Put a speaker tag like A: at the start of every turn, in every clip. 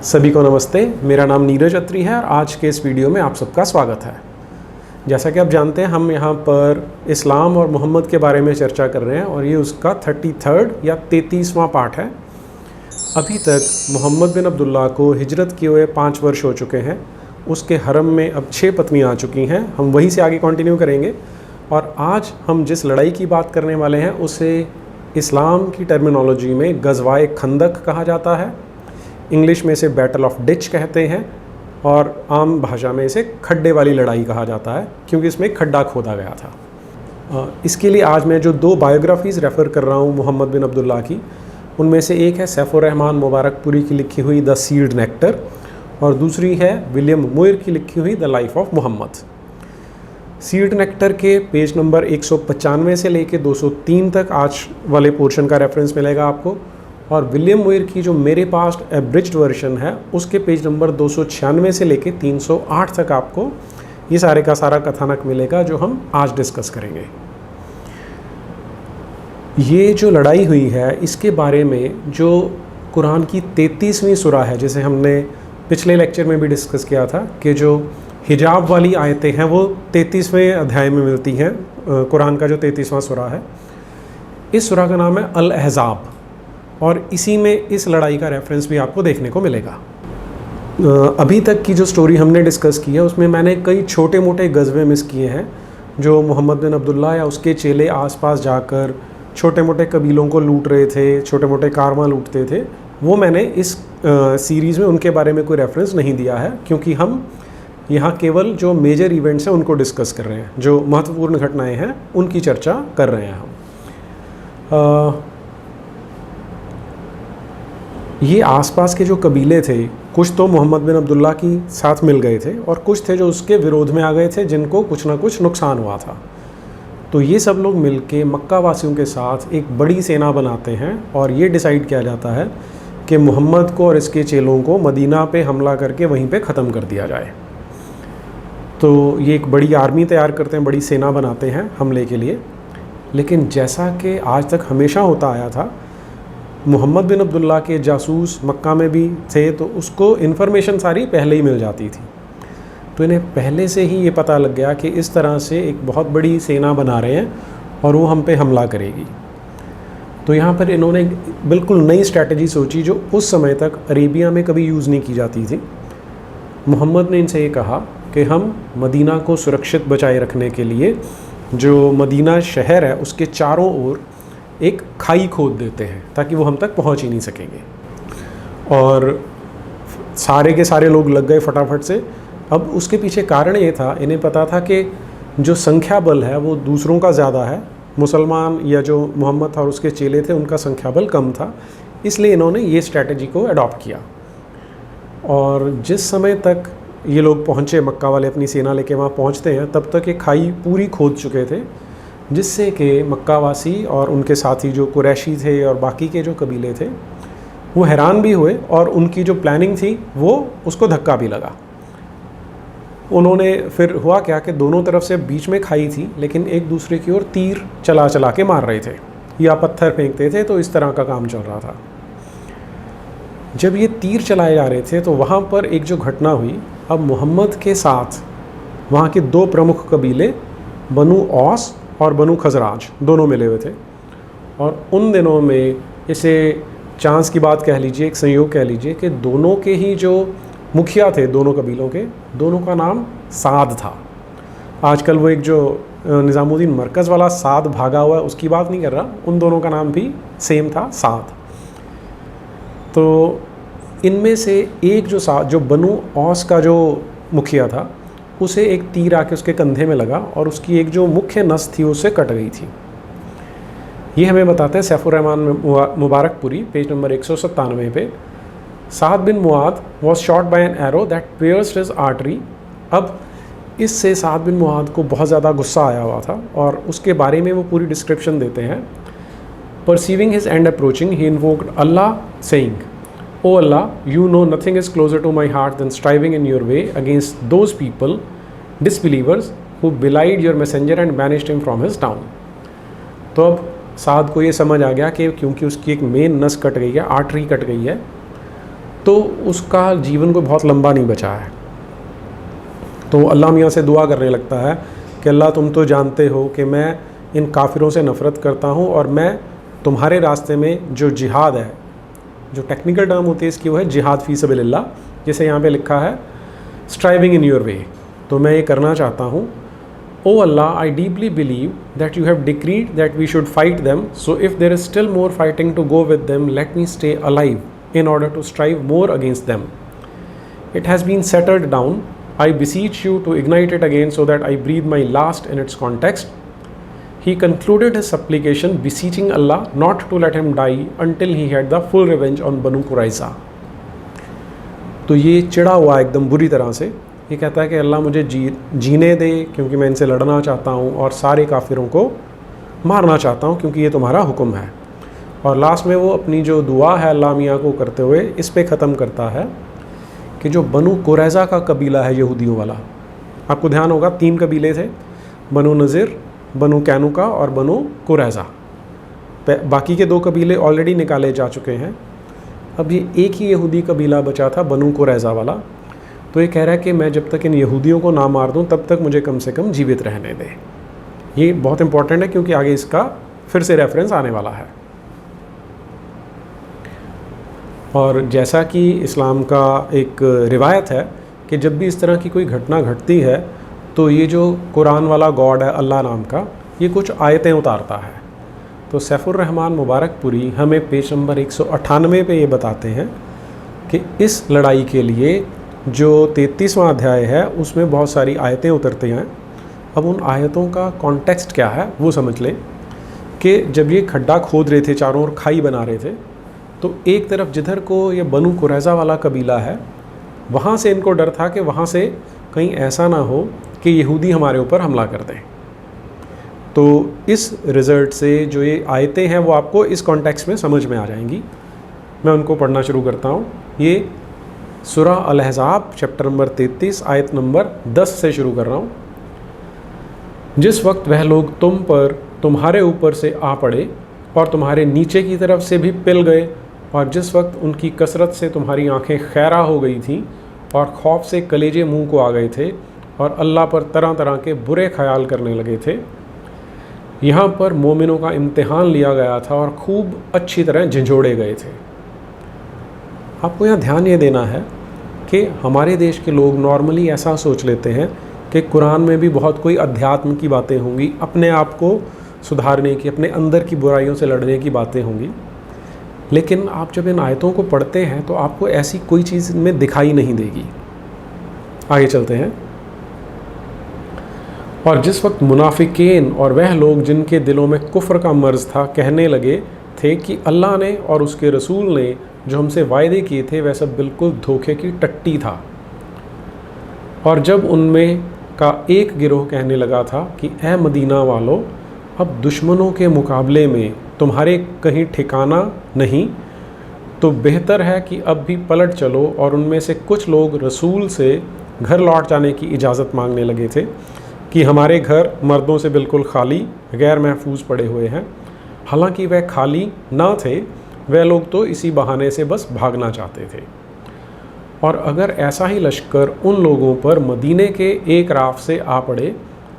A: सभी को नमस्ते। मेरा नाम नीरज अत्री है और आज के इस वीडियो में आप सबका स्वागत है। जैसा कि आप जानते हैं, हम यहाँ पर इस्लाम और मोहम्मद के बारे में चर्चा कर रहे हैं और ये उसका 33rd या 33वां पार्ट है। अभी तक मोहम्मद बिन अब्दुल्ला को हिजरत किए हुए 5 वर्ष हो चुके हैं। उसके हरम में अब 6 पत्नियाँ आ चुकी हैं। हम वहीं से आगे कंटिन्यू करेंगे और आज हम जिस लड़ाई की बात करने वाले हैं उसे इस्लाम की टर्मिनोलॉजी में गज़वाए खंदक कहा जाता है। इंग्लिश में इसे बैटल ऑफ डिच कहते हैं और आम भाषा में इसे खड्डे वाली लड़ाई कहा जाता है, क्योंकि इसमें खड्डा खोदा गया था। इसके लिए आज मैं जो 2 बायोग्राफीज़ रेफ़र कर रहा हूँ मोहम्मद बिन अब्दुल्ला की, उनमें से एक है सैफुर रहमान मुबारकपुरी की लिखी हुई द सील्ड नेक्टर और दूसरी है विलियम मुइर की लिखी हुई the life of Muhammad. Sealed nectar के पेज नंबर 195 से लेके 203 तक आज वाले पोर्शन का रेफरेंस मिलेगा आपको, और विलियम मुइर की जो मेरे पास एब्रिज्ड वर्जन है उसके पेज नंबर 296 से लेके 308 तक आपको ये सारे का सारा कथानक मिलेगा जो हम आज डिस्कस करेंगे। ये जो लड़ाई हुई है इसके बारे में जो कुरान की 33वीं सूरा है, जैसे हमने पिछले लेक्चर में भी डिस्कस किया था कि जो हिजाब वाली आयतें हैं वो 33वें अध्याय में मिलती हैं। कुरान का जो 33वां सूरा है, इस सूरा का नाम है अल अहज़ाब और इसी में इस लड़ाई का रेफरेंस भी आपको देखने को मिलेगा। अभी तक की जो स्टोरी हमने डिस्कस की है उसमें मैंने कई छोटे मोटे गज़वे मिस किए हैं जो मोहम्मद बिन अब्दुल्ला या उसके चेले आसपास जाकर छोटे मोटे कबीलों को लूट रहे थे, छोटे मोटे कारवां लूटते थे। वो मैंने इस सीरीज़ में उनके बारे में कोई रेफरेंस नहीं दिया है, क्योंकि हम यहाँ केवल जो मेजर इवेंट्स हैं उनको डिस्कस कर रहे हैं, जो महत्वपूर्ण घटनाएँ हैं उनकी चर्चा कर रहे हैं हम। ये आसपास के जो कबीले थे, कुछ तो मोहम्मद बिन अब्दुल्ला की साथ मिल गए थे और कुछ थे जो उसके विरोध में आ गए थे, जिनको कुछ ना कुछ नुकसान हुआ था। तो ये सब लोग मिलके मक्का वासियों के साथ एक बड़ी सेना बनाते हैं और ये डिसाइड किया जाता है कि मोहम्मद को और इसके चेलों को मदीना पे हमला करके वहीं पे ख़त्म कर दिया जाए। तो ये एक बड़ी आर्मी तैयार करते हैं, बड़ी सेना बनाते हैं हमले के लिए। लेकिन जैसा कि आज तक हमेशा होता आया था, मोहम्मद बिन अब्दुल्ला के जासूस मक्का में भी थे, तो उसको इन्फॉर्मेशन सारी पहले ही मिल जाती थी। तो इन्हें पहले से ही ये पता लग गया कि इस तरह से एक बहुत बड़ी सेना बना रहे हैं और वो हम पे हमला करेगी। तो यहाँ पर इन्होंने बिल्कुल नई स्ट्रैटेजी सोची जो उस समय तक अरेबिया में कभी यूज़ नहीं की जाती थी। मोहम्मद ने इनसे ये कहा कि हम मदीना को सुरक्षित बचाए रखने के लिए जो मदीना शहर है उसके चारों ओर एक खाई खोद देते हैं ताकि वो हम तक पहुंच ही नहीं सकेंगे। और सारे के सारे लोग लग गए फटाफट से। अब उसके पीछे कारण ये था, इन्हें पता था कि जो संख्या बल है वो दूसरों का ज़्यादा है। मुसलमान या जो मोहम्मद था और उसके चेले थे उनका संख्या बल कम था, इसलिए इन्होंने ये स्ट्रैटेजी को अडॉप्ट किया। और जिस समय तक ये लोग पहुँचे, मक्का वाले अपनी सेना लेके वहाँ पहुँचते हैं, तब तक ये खाई पूरी खोद चुके थे, जिससे कि मक्कावासी और उनके साथी जो कुरैशी थे और बाकी के जो कबीले थे वो हैरान भी हुए और उनकी जो प्लानिंग थी वो उसको धक्का भी लगा। उन्होंने फिर हुआ क्या कि दोनों तरफ से बीच में खाई थी, लेकिन एक दूसरे की ओर तीर चला चला के मार रहे थे या पत्थर फेंकते थे, तो इस तरह का काम चल रहा था। जब ये तीर चलाए जा रहे थे तो वहाँ पर एक जो घटना हुई, अब मोहम्मद के साथ वहाँ के 2 प्रमुख कबीले बनु औस और बनु खजराज दोनों मिले हुए थे। और उन दिनों में इसे चांस की बात कह लीजिए, एक संयोग कह लीजिए कि दोनों के ही जो मुखिया थे दोनों कबीलों के, दोनों का नाम साद था। आजकल वो एक जो निज़ामुद्दीन मरकज़ वाला साद भागा हुआ है उसकी बात नहीं कर रहा, उन दोनों का नाम भी सेम था, साद। तो इनमें से एक जो साद, जो बनु औस का जो मुखिया था, उसे एक तीर आके उसके कंधे में लगा और उसकी एक जो मुख्य नस थी उससे कट गई थी। ये हमें बताते हैं सैफुर रहमान मुबारकपुरी पेज नंबर 197 पे। Saad bin Muadh was shot by an arrow that pierced his artery. अब इससे साद बिन मुआद को बहुत ज़्यादा गुस्सा आया हुआ था और उसके बारे में वो पूरी डिस्क्रिप्शन देते हैं। Perceiving his and approaching he invoked Allah saying, O Allah, you know nothing is closer to my heart than striving in your way against those people, disbelievers, who belied your messenger and banished him from his town. तो अब साद को ये समझ आ गया कि क्योंकि उसकी एक मेन नस कट गई है, आर्टरी कट गई है, तो उसका जीवन को बहुत लंबा नहीं बचा है। तो अल्लाह मियाँ से दुआ करने लगता है कि अल्लाह तुम तो जानते हो कि मैं इन काफिरों से नफ़रत करता हूँ और मैं तुम्हारे रास्ते में जो जिहाद है, जो टेक्निकल टर्म होती है इसकी वो है जिहाद फ़ी सबीलिल्लाह, जैसे यहाँ पे लिखा है स्ट्राइविंग इन योर वे, तो मैं ये करना चाहता हूँ। O Allah, I deeply believe that you have decreed that we should fight them, so if there is still more fighting to go with them, let me stay alive in order to strive more against them. It has been settled down. I beseech you to ignite it again so that I breathe my last in its context. He concluded his supplication beseeching Allah not to let him die until he had the full revenge on Banu Qurayza. तो ये चिढ़ा हुआ एकदम बुरी तरह से, ये कहता है कि अल्लाह मुझे जीने दे क्योंकि मैं इनसे लड़ना चाहता हूँ और सारे काफिरों को मारना चाहता हूँ क्योंकि ये तुम्हारा हुक्म है। और लास्ट में वो अपनी जो दुआ है अल्लाह मियाँ को करते हुए इस पे ख़त्म करता है कि जो बनु कुरैज़ा का कबीला है यहूदियों वाला, आपको ध्यान होगा 3 कबीले थे, बनु नज़ीर, बनु कैनुका और बनु कुरैज़ा। बाकी के 2 कबीले ऑलरेडी निकाले जा चुके हैं, अब ये एक ही यहूदी कबीला बचा था बनु कुरैज़ा वाला। तो ये कह रहा है कि मैं जब तक इन यहूदियों को ना मार दूँ तब तक मुझे कम से कम जीवित रहने दे। ये बहुत इंपॉर्टेंट है क्योंकि आगे इसका फिर से रेफरेंस आने वाला है। और जैसा कि इस्लाम का एक रिवायत है कि जब भी इस तरह की कोई घटना घटती है तो ये जो कुरान वाला गॉड है अल्लाह नाम का, ये कुछ आयतें उतारता है। तो सैफुर रहमान मुबारकपुरी हमें पेज नंबर 198 पे ये बताते हैं कि इस लड़ाई के लिए जो 33वां अध्याय है उसमें बहुत सारी आयतें उतरती हैं। अब उन आयतों का कॉन्टेक्स्ट क्या है वो समझ लें कि जब ये खड्डा खोद रहे थे, चारों ओर खाई बना रहे थे, तो एक तरफ जिधर को ये बनु कुरैज़ा वाला कबीला है वहाँ से इनको डर था कि वहाँ से कहीं ऐसा ना हो कि यहूदी हमारे ऊपर हमला कर दें। तो इस रिज़ल्ट से जो ये आयतें हैं वो आपको इस कॉन्टेक्स्ट में समझ में आ जाएंगी। मैं उनको पढ़ना शुरू करता हूँ। ये सूरा अल-अहज़ाब चैप्टर नंबर 33 आयत नंबर 10 से शुरू कर रहा हूँ। जिस वक्त वह लोग तुम पर तुम्हारे ऊपर से आ पड़े और तुम्हारे नीचे की तरफ से भी पिल गए, और जिस वक्त उनकी कसरत से तुम्हारी आंखें खैरा हो गई थीं और खौफ से कलेजे मुंह को आ गए थे और अल्लाह पर तरह तरह के बुरे ख्याल करने लगे थे, यहाँ पर मोमिनों का इम्तिहान लिया गया था और खूब अच्छी तरह झंझोड़े गए थे। आपको यहाँ ध्यान ये देना है कि हमारे देश के लोग नॉर्मली ऐसा सोच लेते हैं कि कुरान में भी बहुत कोई अध्यात्म की बातें होंगी, अपने आप को सुधारने की, अपने अंदर की बुराइयों से लड़ने की बातें होंगी। लेकिन आप जब इन आयतों को पढ़ते हैं तो आपको ऐसी कोई चीज़ में दिखाई नहीं देगी। आगे चलते हैं। और जिस वक्त मुनाफिकीन और वह लोग जिनके दिलों में कुफ्र का मर्ज था कहने लगे थे कि अल्लाह ने और उसके रसूल ने जो हमसे वायदे किए थे वह सब बिल्कुल धोखे की टट्टी था। और जब उनमें का एक गिरोह कहने लगा था कि ए मदीना वालों, अब दुश्मनों के मुकाबले में तुम्हारे कहीं ठिकाना नहीं, तो बेहतर है कि अब भी पलट चलो। और उनमें से कुछ लोग रसूल से घर लौट जाने की इजाज़त मांगने लगे थे कि हमारे घर मर्दों से बिल्कुल खाली गैर महफूज पड़े हुए हैं। हालांकि वह खाली ना थे, वह लोग तो इसी बहाने से बस भागना चाहते थे। और अगर ऐसा ही लश्कर उन लोगों पर मदीने के एक राफ से आ पड़े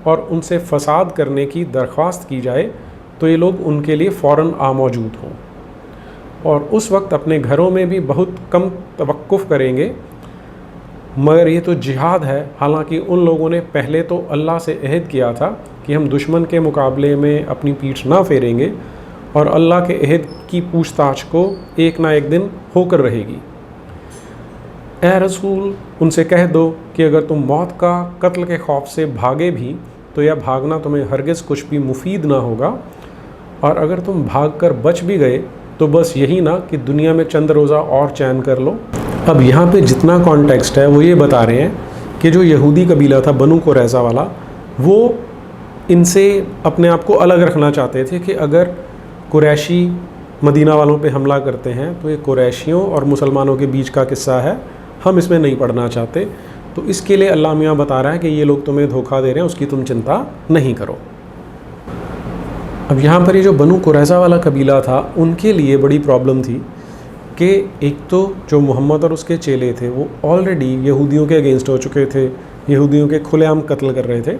A: और उनसे फसाद करने की दरख्वास्त की जाए तो ये लोग उनके लिए फ़ौरन आ मौजूद हों और उस वक्त अपने घरों में भी बहुत कम तवक्कुफ़ करेंगे। मगर ये तो जिहाद है। हालांकि उन लोगों ने पहले तो अल्लाह से अहद किया था कि हम दुश्मन के मुकाबले में अपनी पीठ ना फेरेंगे और अल्लाह के अहद की पूछताछ को एक ना एक दिन होकर रहेगी। ए रसूल, उनसे कह दो कि अगर तुम मौत का कत्ल के खौफ से भागे भी तो यह भागना तुम्हें हरगिज़ कुछ भी मुफीद ना होगा, और अगर तुम भागकर बच भी गए तो बस यही ना कि दुनिया में चंद रोज़ा और चैन कर लो। अब यहाँ पे जितना कॉन्टेक्स्ट है वो ये बता रहे हैं कि जो यहूदी कबीला था बनु कुरैज़ा वाला, वो इनसे अपने आप को अलग रखना चाहते थे कि अगर कुरैशी मदीना वालों पे हमला करते हैं तो ये कुरैशियों और मुसलमानों के बीच का किस्सा है, हम इसमें नहीं पढ़ना चाहते। तो इसके लिए अल्लाह मियाँ बता रहा है कि ये लोग तुम्हें धोखा दे रहे हैं, उसकी तुम चिंता नहीं करो। अब यहाँ पर ये जो बनु कुरैज़ा वाला कबीला था उनके लिए बड़ी प्रॉब्लम थी कि एक तो जो मोहम्मद और उसके चेले थे वो ऑलरेडी यहूदियों के अगेंस्ट हो चुके थे, यहूदियों के खुलेआम कत्ल कर रहे थे,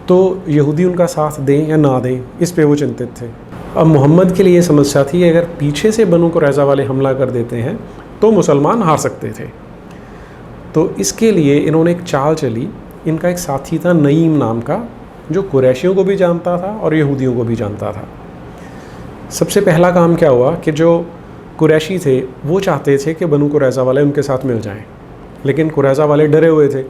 A: तो यहूदी उनका साथ दें या ना दें इस पे वो चिंतित थे। अब मोहम्मद के लिए ये समस्या थी कि अगर पीछे से बनु कुरैज़ा वाले हमला कर देते हैं तो मुसलमान हार सकते थे। तो इसके लिए इन्होंने एक चाल चली। इनका एक साथी था नईम नाम का, जो कुरैशियों को भी जानता था और यहूदियों को भी जानता था। सबसे पहला काम क्या हुआ कि जो कुरैशी थे वो चाहते थे कि बनु कुरैज़ा वाले उनके साथ मिल जाएं, लेकिन कुरैज़ा वाले डरे हुए थे।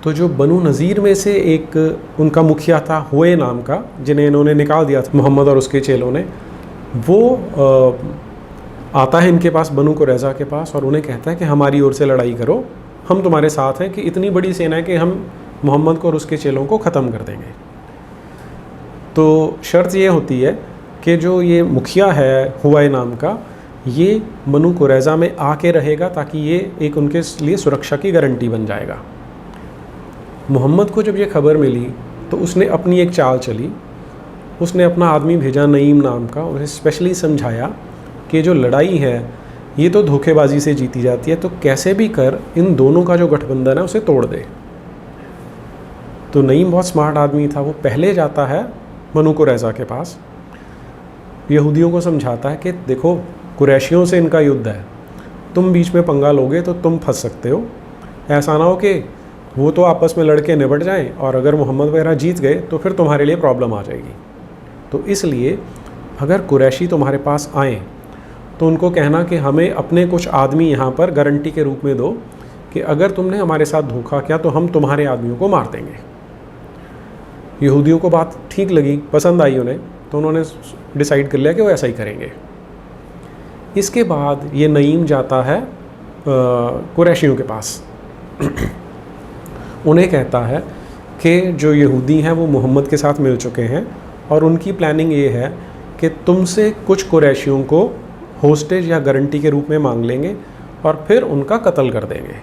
A: तो जो बनु नज़ीर में से एक उनका मुखिया था हुए नाम का, जिन्हें इन्होंने निकाल दिया था मोहम्मद और उसके चेलों ने, वो आता है इनके पास बनु कुरैज़ा के पास और उन्हें कहता है कि हमारी ओर से लड़ाई करो, हम तुम्हारे साथ हैं, कि इतनी बड़ी सेना है कि हम मोहम्मद को और उसके चेलों को ख़त्म कर देंगे। तो शर्त ये होती है कि जो ये मुखिया है हुआ नाम का, ये बनु कुरैज़ा में आके रहेगा ताकि ये एक उनके लिए सुरक्षा की गारंटी बन जाएगा। मोहम्मद को जब ये खबर मिली तो उसने अपनी एक चाल चली। उसने अपना आदमी भेजा नईम नाम का, उन्हें स्पेशली समझाया कि जो लड़ाई है ये तो धोखेबाजी से जीती जाती है, तो कैसे भी कर इन दोनों का जो गठबंधन है उसे तोड़ दे। तो नईम बहुत स्मार्ट आदमी था। वो पहले जाता है बनु कुरैज़ा के पास, यहूदियों को समझाता है कि देखो कुरैशियों से इनका युद्ध है, तुम बीच में पंगा लोगे तो तुम फंस सकते हो। ऐसा ना हो कि वो तो आपस में लड़के निपट जाएं और अगर मोहम्मद वगैरह जीत गए तो फिर तुम्हारे लिए प्रॉब्लम आ जाएगी। तो इसलिए अगर कुरैशी तुम्हारे पास आएँ तो उनको कहना कि हमें अपने कुछ आदमी यहाँ पर गारंटी के रूप में दो कि अगर तुमने हमारे साथ धोखा किया तो हम तुम्हारे आदमियों को मार देंगे। यहूदियों को बात ठीक लगी, पसंद आई उन्हें, तो उन्होंने डिसाइड कर लिया कि वो ऐसा ही करेंगे। इसके बाद ये नईम जाता है कुरैशियों के पास। उन्हें कहता है कि जो यहूदी हैं वो मोहम्मद के साथ मिल चुके हैं और उनकी प्लानिंग ये है कि तुमसे कुछ कुरैशियों को होस्टेज या गारंटी के रूप में मांग लेंगे और फिर उनका कत्ल कर देंगे।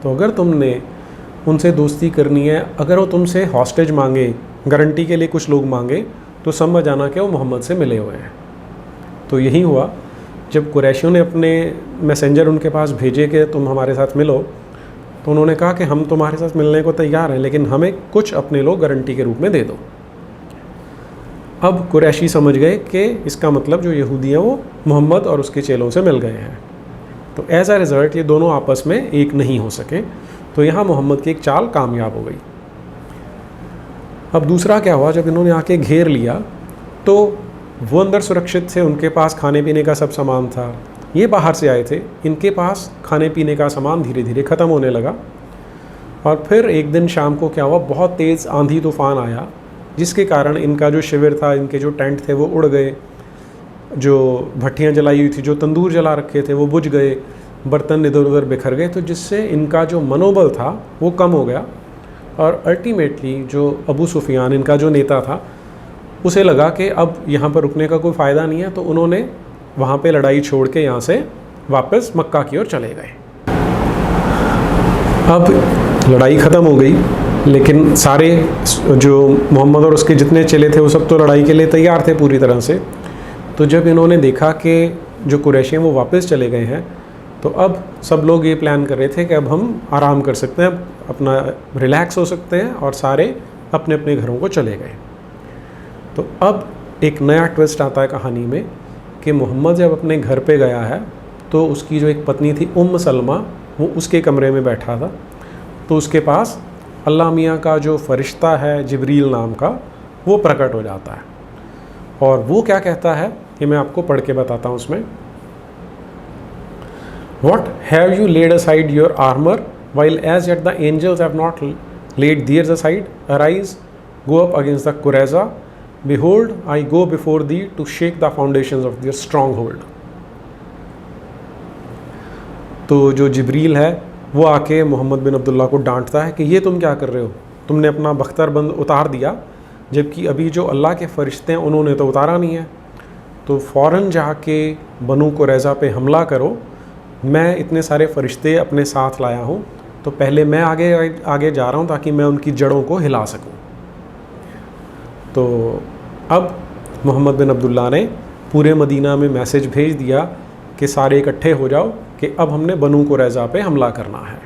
A: तो अगर तुमने उनसे दोस्ती करनी है, अगर वो तुमसे हॉस्टेज मांगे, गारंटी के लिए कुछ लोग मांगे, तो समझ आना कि वो मोहम्मद से मिले हुए हैं। तो यही हुआ। जब कुरैशियों ने अपने मैसेंजर उनके पास भेजे कि तुम हमारे साथ मिलो, तो उन्होंने कहा कि हम तुम्हारे साथ मिलने को तैयार हैं, लेकिन हमें कुछ अपने लोग गारंटी के रूप में दे दो। अब कुरैशी समझ गए कि इसका मतलब जो यहूदी हैं वो मोहम्मद और उसके चेलों से मिल गए हैं। तो एज अ रिज़ल्ट ये दोनों आपस में एक नहीं हो सके। तो यहाँ मोहम्मद की एक चाल कामयाब हो गई। अब दूसरा क्या हुआ, जब इन्होंने आके घेर लिया तो वो अंदर सुरक्षित थे, उनके पास खाने पीने का सब सामान था। ये बाहर से आए थे, इनके पास खाने पीने का सामान धीरे धीरे ख़त्म होने लगा। और फिर एक दिन शाम को क्या हुआ, बहुत तेज़ आंधी तूफ़ान आया, जिसके कारण इनका जो शिविर था, इनके जो टेंट थे वो उड़ गए, जो भट्टियाँ जलाई हुई थी, जो तंदूर जला रखे थे वो बुझ गए, बर्तन इधर उधर बिखर गए। तो जिससे इनका जो मनोबल था वो कम हो गया और अल्टीमेटली जो अबू सुफियान इनका जो नेता था उसे लगा कि अब यहाँ पर रुकने का कोई फ़ायदा नहीं है। तो उन्होंने वहाँ पे लड़ाई छोड़ के यहाँ से वापस मक्का की ओर चले गए। अब लड़ाई ख़त्म हो गई, लेकिन सारे जो मोहम्मद और उसके जितने चेले थे वो सब तो लड़ाई के लिए तैयार थे पूरी तरह से। तो जब इन्होंने देखा कि जो कुरैशी हैं वो वापस चले गए हैं, तो अब सब लोग ये प्लान कर रहे थे कि अब हम आराम कर सकते हैं, अपना रिलैक्स हो सकते हैं, और सारे अपने अपने घरों को चले गए। तो अब एक नया ट्विस्ट आता है कहानी में कि मोहम्मद जब अपने घर पे गया है तो उसकी जो एक पत्नी थी उम्म सलमा, वो उसके कमरे में बैठा था। तो उसके पास अल्लाह मियाँ का जो फ़रिश्ता है जिब्रील नाम का, वो प्रकट हो जाता है। और वो क्या कहता है ये मैं आपको पढ़ के बताता हूँ उसमें। What have you laid aside your armor, while as yet the angels have not laid theirs aside? Arise, go up against the Qurayza. Behold, I go before thee to shake the foundations of their stronghold. तो जो जिब्रील है वो आके मोहम्मद बिन अब्दुल्ला को डांटता है कि ये तुम क्या कर रहे हो, तुमने अपना बख्तरबंद उतार दिया, जबकि अभी जो अल्लाह के फ़रिश्ते हैं उन्होंने तो उतारा नहीं है। तो फ़ौरन जाके बनु कुरैज़ा पे हमला करो, मैं इतने सारे फ़रिश्ते अपने साथ लाया हूँ, तो पहले मैं आगे जा रहा हूँ ताकि मैं उनकी जड़ों को हिला सकूँ। तो अब मोहम्मद बिन अब्दुल्ला ने पूरे मदीना में मैसेज भेज दिया कि सारे इकट्ठे हो जाओ कि अब हमने बनु कुरैज़ा पे हमला करना है।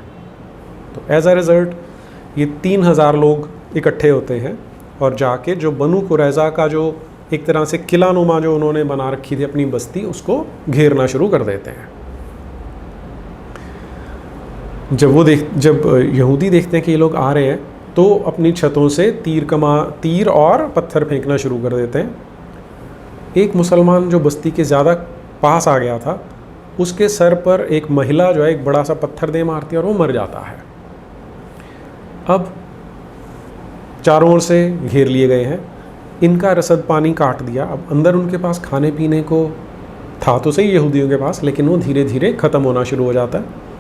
A: तो एज अ रिज़ल्ट ये 3000 लोग इकट्ठे होते हैं और जाके जो बनु कुरैज़ा का जो एक तरह से किला नुमा जो उन्होंने बना रखी थी अपनी बस्ती, उसको घेरना शुरू कर देते हैं। जब यहूदी देखते हैं कि ये लोग आ रहे हैं तो अपनी छतों से तीर और पत्थर फेंकना शुरू कर देते हैं। एक मुसलमान जो बस्ती के ज़्यादा पास आ गया था, उसके सर पर एक महिला जो है एक बड़ा सा पत्थर दे मारती है और वो मर जाता है। अब चारों ओर से घेर लिए गए हैं, इनका रसद पानी काट दिया। अब अंदर उनके पास खाने पीने को था तो सही यहूदियों के पास, लेकिन वो धीरे धीरे ख़त्म होना शुरू हो जाता है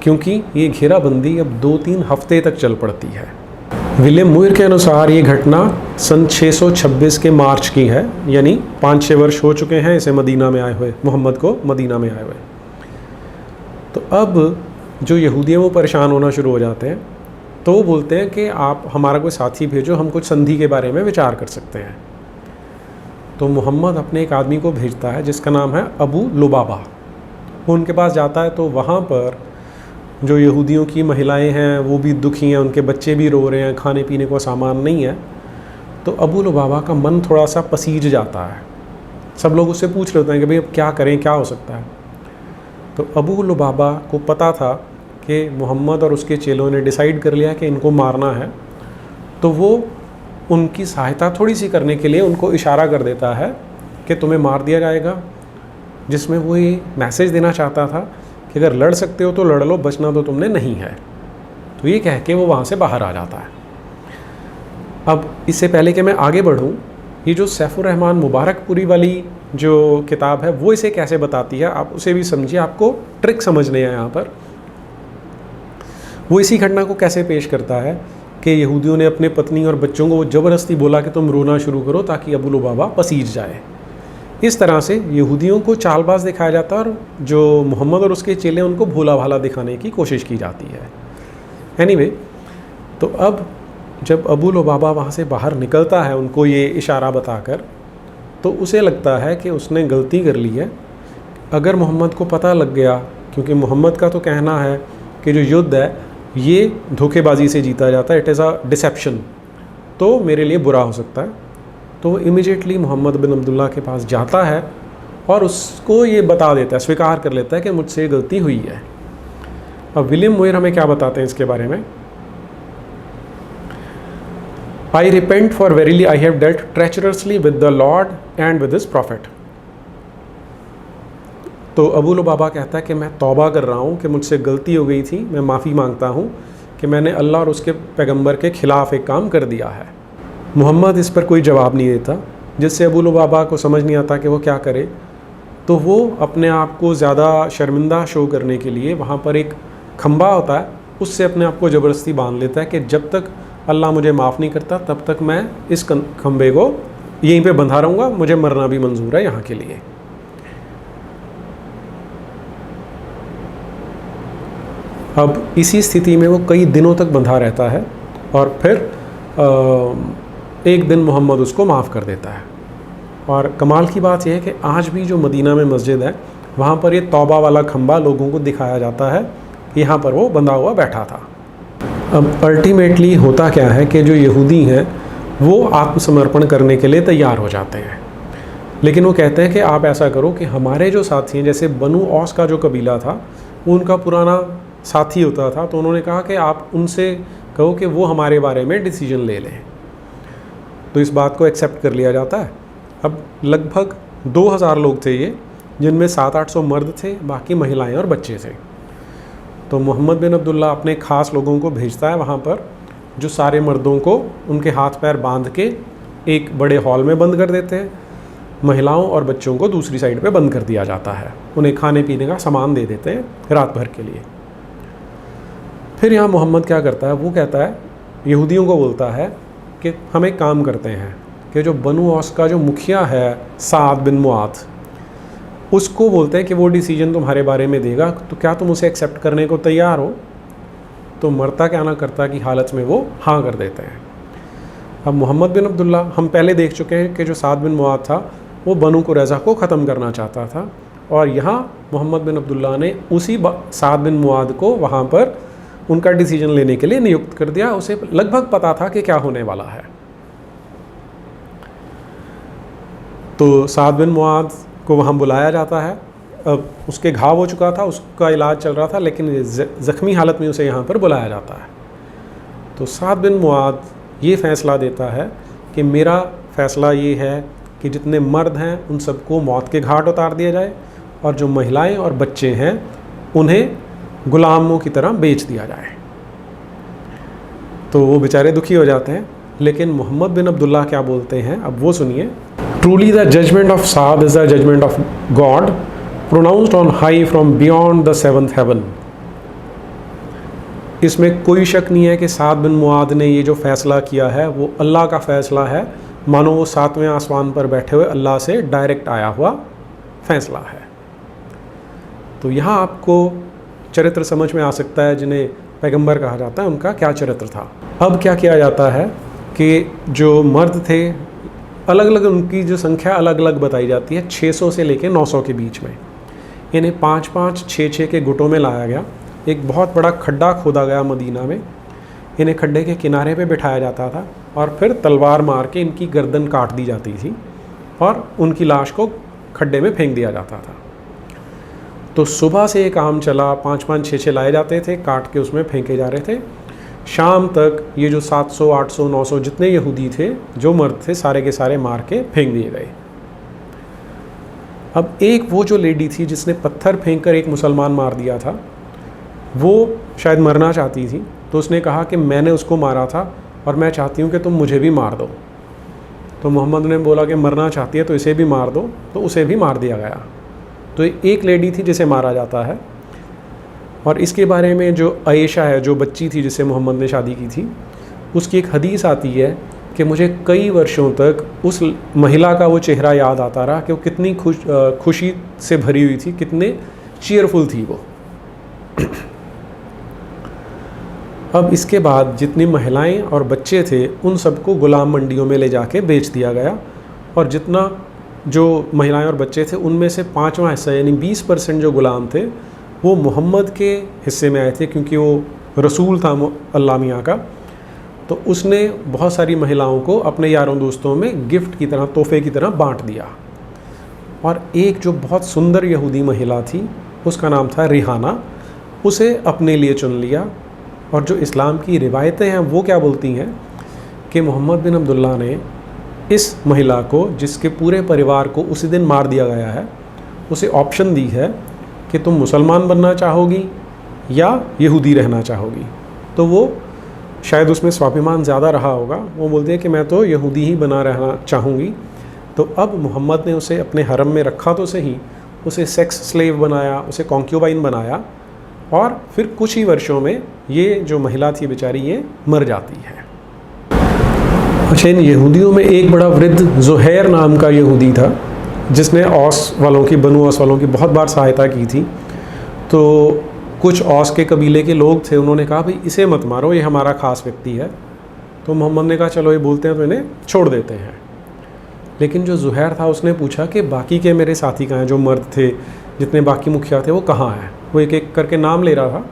A: क्योंकि ये घेराबंदी अब 2-3 हफ्ते तक चल पड़ती है। विलियम मुइर के अनुसार ये घटना सन 626 के मार्च की है, यानी 5-6 वर्ष हो चुके हैं इसे मदीना में आए हुए, मोहम्मद को मदीना में आए हुए। तो अब जो यहूदी हैं वो परेशान होना शुरू हो जाते हैं, तो वो बोलते हैं कि आप हमारा कोई साथी भेजो, हम कुछ संधि के बारे में विचार कर सकते हैं। तो मोहम्मद अपने एक आदमी को भेजता है जिसका नाम है अबू लुबाबा। वो उनके पास जाता है तो वहाँ पर जो यहूदियों की महिलाएं हैं वो भी दुखी हैं, उनके बच्चे भी रो रहे हैं, खाने पीने को सामान नहीं है। तो अबू लुबाबा का मन थोड़ा सा पसीज जाता है। सब लोग उससे पूछ रहे होते हैं कि भाई अब क्या करें, क्या हो सकता है। तो अबू लुबाबा को पता था कि मोहम्मद और उसके चेलों ने डिसाइड कर लिया कि इनको मारना है, तो वो उनकी सहायता थोड़ी सी करने के लिए उनको इशारा कर देता है कि तुम्हें मार दिया जाएगा, जिसमें वो ये मैसेज देना चाहता था कि अगर लड़ सकते हो तो लड़ लो, बचना तो तुमने नहीं है। तो ये कह के वो वहाँ से बाहर आ जाता है। अब इससे पहले कि मैं आगे बढ़ूँ, ये जो सैफुर रहमान मुबारकपुरी वाली जो किताब है वो इसे कैसे बताती है, आप उसे भी समझिए, आपको ट्रिक समझने हैं यहाँ पर। वो इसी घटना को कैसे पेश करता है कि यहूदियों ने अपने पत्नी और बच्चों को वो ज़बरदस्ती बोला कि तुम रोना शुरू करो ताकि अबू लुबाबा पसीज जाए। इस तरह से यहूदियों को चालबाज दिखाया जाता है और जो मोहम्मद और उसके चेले उनको भोला भाला दिखाने की कोशिश की जाती है। एनीवे, तो अब जब अबू लुबाबा वहाँ से बाहर निकलता है उनको ये इशारा बताकर, तो उसे लगता है कि उसने गलती कर ली है। अगर मोहम्मद को पता लग गया, क्योंकि मोहम्मद का तो कहना है कि जो युद्ध है ये धोखेबाजी से जीता जाता है, इट इज़ अ डिसेप्शन, तो मेरे लिए बुरा हो सकता है। तो वो इमीडिएटली मोहम्मद बिन अब्दुल्ला के पास जाता है और उसको ये बता देता है, स्वीकार कर लेता है कि मुझसे गलती हुई है। अब विलियम मुइर हमें क्या बताते हैं इसके बारे में। I repent for verily I have dealt treacherously with the Lord and with his prophet. तो अबू लुबाबा कहता है कि मैं तौबा कर रहा हूँ कि मुझसे गलती हो गई थी, मैं माफ़ी मांगता हूँ कि मैंने अल्लाह और उसके पैगंबर के ख़िलाफ़ एक काम कर दिया है। मोहम्मद इस पर कोई जवाब नहीं देता, जिससे अबू लुबाबा को समझ नहीं आता कि वो क्या करे। तो वो अपने आप को ज़्यादा शर्मिंदा शो करने के लिए वहाँ पर एक खंबा होता है, उससे अपने आप को ज़बरदस्ती बांध लेता है कि जब तक अल्लाह मुझे माफ़ नहीं करता तब तक मैं इस खंबे को यहीं पे बंधा रहूँगा, मुझे मरना भी मंजूर है यहाँ के लिए। अब इसी स्थिति में वो कई दिनों तक बंधा रहता है और फिर एक दिन मोहम्मद उसको माफ़ कर देता है। और कमाल की बात यह है कि आज भी जो मदीना में मस्जिद है वहाँ पर ये तौबा वाला खंबा लोगों को दिखाया जाता है कि यहाँ पर वो बंधा हुआ बैठा था। अब अल्टीमेटली होता क्या है कि जो यहूदी हैं वो आत्मसमर्पण करने के लिए तैयार हो जाते हैं, लेकिन वो कहते हैं कि आप ऐसा करो कि हमारे जो साथी हैं, जैसे बनु औस का जो कबीला था वो उनका पुराना साथी होता था, तो उन्होंने कहा कि आप उनसे कहो कि वो हमारे बारे में डिसीजन ले लें। तो इस बात को एक्सेप्ट कर लिया जाता है। अब लगभग 2000 लोग थे ये, जिनमें 700-800 मर्द थे, बाकी महिलाएं और बच्चे थे। तो मोहम्मद बिन अब्दुल्ला अपने ख़ास लोगों को भेजता है वहाँ पर, जो सारे मर्दों को उनके हाथ पैर बांध के एक बड़े हॉल में बंद कर देते हैं। महिलाओं और बच्चों को दूसरी साइड पे बंद कर दिया जाता है, उन्हें खाने पीने का सामान दे देते हैं रात भर के लिए। फिर यहाँ मोहम्मद क्या करता है, वो कहता है, यहूदियों को बोलता है कि हम एक काम करते हैं कि जो बनु औस का जो मुखिया है साद बिन मुआत, उसको बोलते हैं कि वो डिसीजन तुम्हारे बारे में देगा, तो क्या तुम उसे एक्सेप्ट करने को तैयार हो। तो मरता क्या ना करता की हालत में वो हाँ कर देते हैं। अब मोहम्मद बिन अब्दुल्ला, हम पहले देख चुके हैं कि जो साद बिन मुआत था वो बनु कुरैज़ा को ख़त्म करना चाहता था। और यहाँ मोहम्मद बिन अब्दुल्ला ने उसी साद बिन मुआद को वहाँ पर उनका डिसीजन लेने के लिए नियुक्त कर दिया। उसे लगभग पता था कि क्या होने वाला है। तो साद बिन मुआद को वहाँ बुलाया जाता है। अब उसके घाव हो चुका था, उसका इलाज चल रहा था, लेकिन ज़ख्मी हालत में उसे यहाँ पर बुलाया जाता है। तो साद बिन मुआद ये फ़ैसला देता है कि मेरा फ़ैसला ये है कि जितने मर्द हैं उन सबको मौत के घाट उतार दिया जाए, और जो महिलाएं और बच्चे हैं उन्हें गुलामों की तरह बेच दिया जाए। तो वो बेचारे दुखी हो जाते हैं। लेकिन मोहम्मद बिन अब्दुल्ला क्या बोलते हैं, अब वो सुनिए। Truly the judgement of Saad is the judgement of God pronounced on high from beyond the seventh heaven. इसमें कोई शक नहीं है कि साद बिन मुआद ने ये जो फ़ैसला किया है वो अल्लाह का फ़ैसला है, मानो वो 7वें आसमान पर बैठे हुए अल्लाह से डायरेक्ट आया हुआ फ़ैसला है। तो यहाँ आपको चरित्र समझ में आ सकता है, जिन्हें पैगंबर कहा जाता है उनका क्या चरित्र था। अब क्या किया जाता है कि जो मर्द थे अलग अलग, उनकी जो संख्या अलग अलग बताई जाती है, 600 से लेकर 900 के बीच में। इन्हें 5-5, 6-6 के गुटों में लाया गया। एक बहुत बड़ा खड्डा खोदा गया मदीना में, इन्हें खड्डे के किनारे पे बिठाया जाता था और फिर तलवार मार के इनकी गर्दन काट दी जाती थी और उनकी लाश को खड्डे में फेंक दिया जाता था। तो सुबह से ये काम चला, 5-5, 6-6 लाए जाते थे, काट के उसमें फेंके जा रहे थे। शाम तक ये जो 700, 800, 900 जितने यहूदी थे, जो मर्द थे, सारे के सारे मार के फेंक दिए गए। अब एक वो जो लेडी थी जिसने पत्थर फेंक कर एक मुसलमान मार दिया था, वो शायद मरना चाहती थी। तो उसने कहा कि मैंने उसको मारा था और मैं चाहती हूँ कि तुम मुझे भी मार दो। तो मोहम्मद ने बोला कि मरना चाहती है तो इसे भी मार दो, तो उसे भी मार दिया गया। तो एक लेडी थी जिसे मारा जाता है। और इसके बारे में जो आयशा है, जो बच्ची थी जिसे मोहम्मद ने शादी की थी, उसकी एक हदीस आती है कि मुझे कई वर्षों तक उस महिला का वो चेहरा याद आता रहा कि वो कितनी खुशी से भरी हुई थी, कितने चीयरफुल थी वो। अब इसके बाद जितनी महिलाएं और बच्चे थे उन सबको गुलाम मंडियों में ले जाके बेच दिया गया। और जितना जो महिलाएं और बच्चे थे उनमें से 5वां हिस्सा यानी 20% जो गुलाम थे वो मोहम्मद के हिस्से में आए थे, क्योंकि वो रसूल था अल्लाह मियाँ का। तो उसने बहुत सारी महिलाओं को अपने यारों दोस्तों में गिफ्ट की तरह, तोहफे की तरह बांट दिया। और एक जो बहुत सुंदर यहूदी महिला थी उसका नाम था रिहाना, उसे अपने लिए चुन लिया। और जो इस्लाम की रिवायतें हैं वो क्या बोलती हैं कि मोहम्मद बिन अब्दुल्ला ने इस महिला को, जिसके पूरे परिवार को उसी दिन मार दिया गया है, उसे ऑप्शन दी है कि तुम मुसलमान बनना चाहोगी या यहूदी रहना चाहोगी। तो वो शायद उसमें स्वाभिमान ज़्यादा रहा होगा, वो बोलती है कि मैं तो यहूदी ही बना रहना चाहूँगी। तो अब मोहम्मद ने उसे अपने हरम में रखा तो सही, उसे सेक्स स्लेव बनाया, उसे कॉन्क्यूबाइन बनाया। और फिर कुछ ही वर्षों में ये जो महिला थी बेचारी ये मर जाती है। अच्छा, इन यहूदियों में एक बड़ा वृद्ध ज़ुहैर नाम का यहूदी था जिसने औस वालों की, बनु औस वालों की बहुत बार सहायता की थी। तो कुछ औस के कबीले के लोग थे, उन्होंने कहा भाई इसे मत मारो, ये हमारा ख़ास व्यक्ति है। तो मोहम्मद ने कहा चलो ये बोलते हैं तो इन्हें छोड़ देते हैं। लेकिन जो ज़ुहैर था उसने पूछा कि बाकी के मेरे साथी कहाँ हैं, जो मर्द थे, जितने बाकी मुखिया थे वो कहाँ हैं। वो एक एक करके नाम ले रहा था।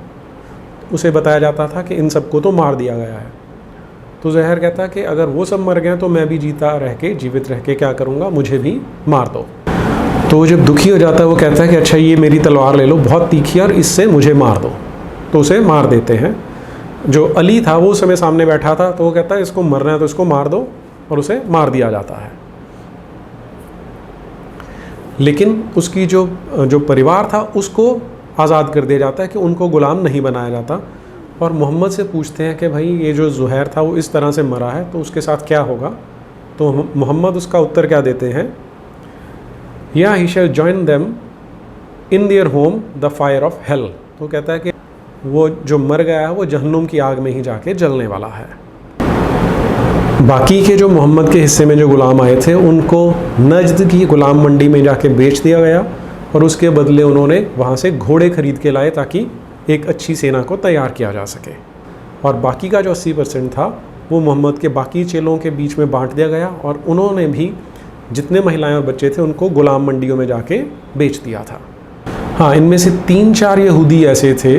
A: उसे बताया जाता था कि इन सबको तो मार दिया गया है। तो ज़ुहैर कहता कि अगर वो सब मर गए तो मैं भी जीवित रह के क्या करूँगा, मुझे भी मार दो। तो वो जब दुखी हो जाता है वो कहता है कि अच्छा ये मेरी तलवार ले लो, बहुत तीखी और इससे मुझे मार दो। तो उसे मार देते हैं। जो अली था वो उस समय सामने बैठा था, तो वो कहता है इसको मरना है तो इसको मार दो, और उसे मार दिया जाता है। लेकिन उसकी जो परिवार था उसको आज़ाद कर दिया जाता है कि उनको ग़ुलाम नहीं बनाया जाता। और मोहम्मद से पूछते हैं कि भाई ये जो ज़ुहैर था वो इस तरह से मरा है तो उसके साथ क्या होगा। तो मोहम्मद उसका उत्तर क्या देते हैं, या he shall join them in their home the fire of hell. तो कहता है कि वो जो मर गया है वो जहन्नुम की आग में ही जाके जलने वाला है। बाकी के जो मोहम्मद के हिस्से में जो ग़ुलाम आए थे उनको नजद की ग़ुलाम मंडी में जाके बेच दिया गया, और उसके बदले उन्होंने वहाँ से घोड़े खरीद के लाए ताकि एक अच्छी सेना को तैयार किया जा सके। और बाकी का जो 80% था वो मोहम्मद के बाकी चेलों के बीच में बांट दिया गया, और उन्होंने भी जितने महिलाएं और बच्चे थे उनको गुलाम मंडियों में जाके बेच दिया था। हाँ, इनमें से 3-4 यहूदी ऐसे थे,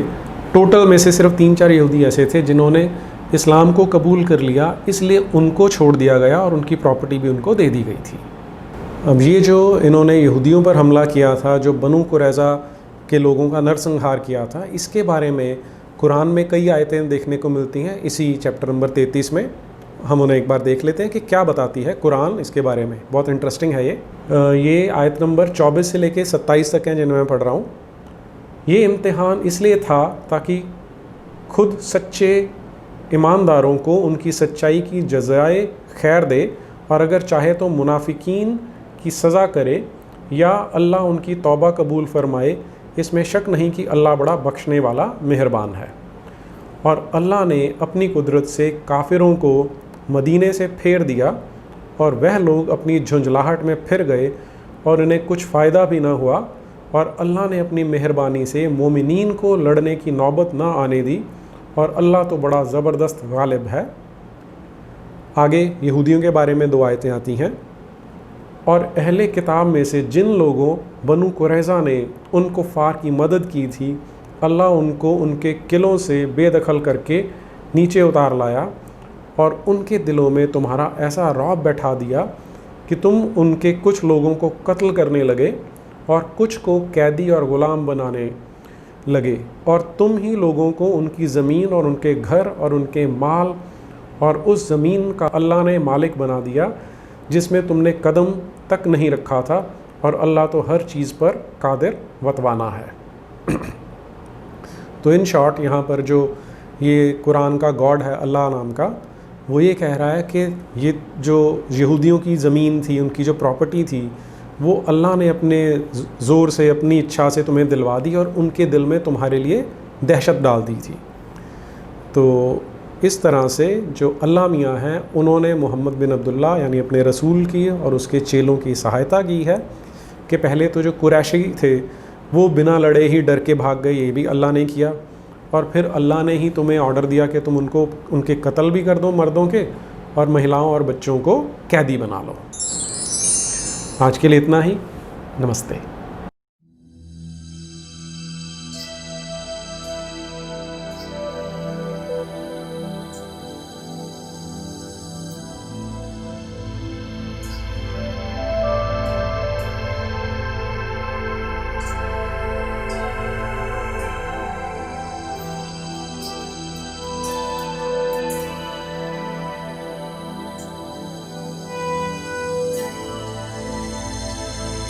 A: टोटल में से सिर्फ 3-4 यहूदी ऐसे थे जिन्होंने इस्लाम को कबूल कर लिया, इसलिए उनको छोड़ दिया गया और उनकी प्रॉपर्टी भी उनको दे दी गई थी। अब ये जो इन्होंने यहूदियों पर हमला किया था, जो बनु कुरैज़ा के लोगों का नरसंहार किया था, इसके बारे में कुरान में कई आयतें देखने को मिलती हैं। इसी चैप्टर नंबर 33 में हम उन्हें एक बार देख लेते हैं कि क्या बताती है कुरान इसके बारे में। बहुत इंटरेस्टिंग है ये आयत नंबर 24 से लेके 27 तक हैं जिन्हें मैं पढ़ रहा हूँ। ये इम्तिहान इसलिए था ताकि खुद सच्चे ईमानदारों को उनकी सच्चाई की जज़ाए खैर दे, और अगर चाहे तो मुनाफिकीन की सज़ा करे, या अल्लाह उनकी तौबा कबूल फरमाए। इसमें शक नहीं कि अल्लाह बड़ा बख्शने वाला मेहरबान है। और अल्लाह ने अपनी कुदरत से काफिरों को मदीने से फेर दिया और वह लोग अपनी झुंझलाहट में फिर गए और इन्हें कुछ फ़ायदा भी ना हुआ, और अल्लाह ने अपनी मेहरबानी से मोमिनीन को लड़ने की नौबत ना आने दी, और अल्लाह तो बड़ा ज़बरदस्त गालिब है। आगे यहूदियों के बारे में 2 आयतें आती हैं। और अहले किताब में से जिन लोगों बनु कुरैज़ा ने उन कुफ़ार की मदद की थी, अल्लाह उनको उनके किलों से बेदखल करके नीचे उतार लाया और उनके दिलों में तुम्हारा ऐसा रौब बैठा दिया कि तुम उनके कुछ लोगों को कत्ल करने लगे और कुछ को कैदी और ग़ुलाम बनाने लगे, और तुम ही लोगों को उनकी ज़मीन और उनके घर और उनके माल और उस ज़मीन का अल्लाह ने मालिक बना दिया जिसमें तुमने कदम तक नहीं रखा था, और अल्लाह तो हर चीज़ पर कादिर वतवाना है। तो इन शॉर्ट यहाँ पर जो ये कुरान का गॉड है अल्लाह नाम का, वो ये कह रहा है कि ये जो यहूदियों की ज़मीन थी, उनकी जो प्रॉपर्टी थी, वो अल्लाह ने अपने ज़ोर से, अपनी इच्छा से तुम्हें दिलवा दी और उनके दिल में तुम्हारे लिए दहशत डाल दी थी। तो इस तरह से जो अल्लाह मियाँ हैं उन्होंने मोहम्मद बिन अब्दुल्ला यानी अपने रसूल की और उसके चेलों की सहायता की है कि पहले तो जो कुरैशी थे वो बिना लड़े ही डर के भाग गए, ये भी अल्लाह ने किया, और फिर अल्लाह ने ही तुम्हें ऑर्डर दिया कि तुम उनको उनके कत्ल भी कर दो, मर्दों के, और महिलाओं और बच्चों को कैदी बना लो। आज के लिए इतना ही। नमस्ते।